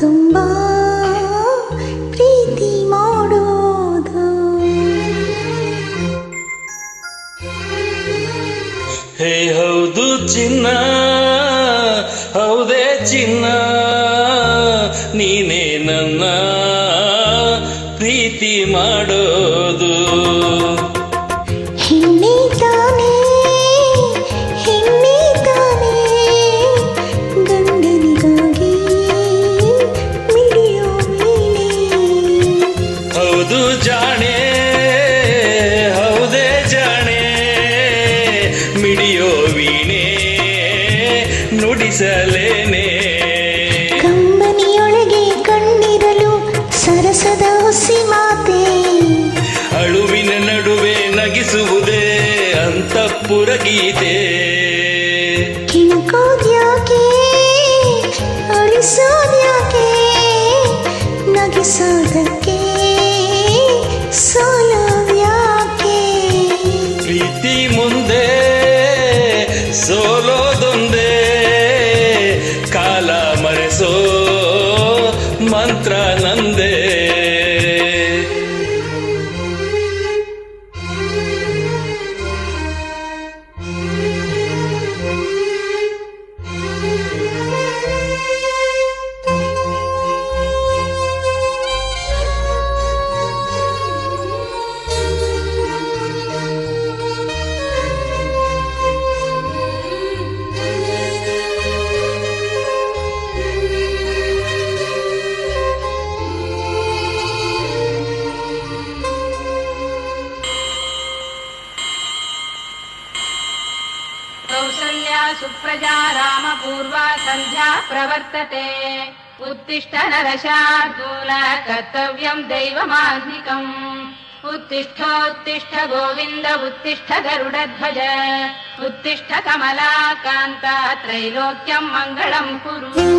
ತುಂಬಾ ಪ್ರೀತಿ ಮಾಡೋದು. ಹೇ ಹೌದು ಚಿನ್ನ, ಹೌದೇ ಚಿನ್ನ, ನೀನೇ ನನ್ನ ಪ್ರೀತಿ ಮಾಡೋದು. ಹೆಣ್ಣೆ ತಾನೇ ಗಂಡನಿಗಾಗಿ ಮಿಡಿಯೋ ವೀಣೆ. ಹೌದು ಜಾಣೆ, ಹೌದೇ ಜಾಣೆ, ಮಿಡಿಯೋ ವೀಣೆ ನುಡಿಸಲೇನೆ. ಕಂಬನಿಯೊಳಗೆ ಕಣ್ಣಿರಲು ಸರಸದ ಹುಸಿ ಮಾತೆ, ಅಳುವಿನ ನಡುವೆ ನಗಿಸುವುದೇ ಅಂತಃಪುರ ಗೀತೆ. ಕಿಣಕೋದ್ಯಾಕೆ ಅಳಿಸೋದ್ಯಾಕೆ, ನಗಿಸೋದಕ್ಕೆ ಸೋಲೋದ್ಯಾಕೆ. ಪ್ರೀತಿ ಮುಂದೆ ಸೋಲೋದೊಂದೇ, ಕಾಲ ಮರೆಸೋ ಮಂತ್ರ ನಂದೇ. कौसल्या सुप्रजा रामपूर्वा सन्ध्या प्रवर्तते. उत्तिष्ठ नरशार्दूल कर्तव्यं दैवमाह्निकम्. उत्तिष्ठोत्तिष्ठ गोविन्द उत्तिष्ठ गरुडध्वज, उत्तिष्ठ कमलाकान्त त्रैलोक्यं मङ्गलं कुरु.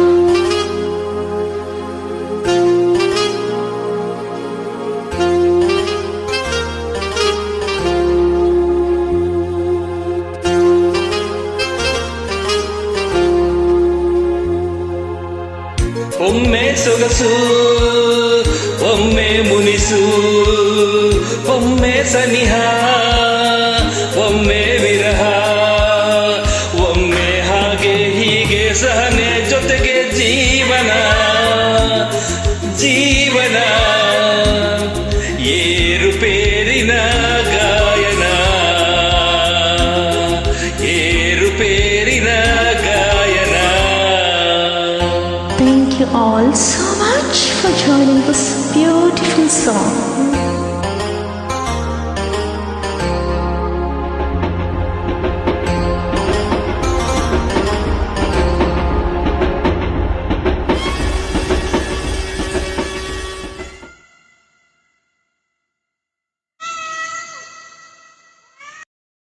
ಒಮ್ಮೆ ಸೊಗಸು, ಒಮ್ಮೆ ಮುನಿಸು, ಒಮ್ಮೆ ಸನಿಹ, ಒಮ್ಮೆ ವಿರಹ, ಒಮ್ಮೆ ಹಾಗೆ ಹೀಗೆ ಸಹನೆ ಜೊತೆಗೆ ಜೀವನ ಜೀವನ. ಏರುಪೇರಿನ ಗಾಯನ, ಏರುಪೇರಿನ ಗಾಯನ. Thank you all so much for joining this beautiful song.